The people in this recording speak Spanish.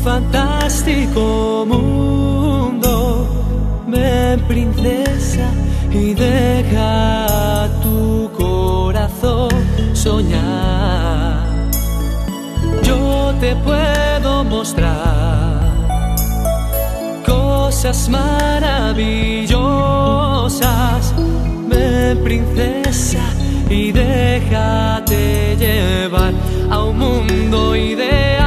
fantástico mundo. Ven, princesa, y deja tu corazón soñar. Yo te puedo mostrar cosas maravillosas. Ven, princesa, y déjate llevar a un mundo ideal.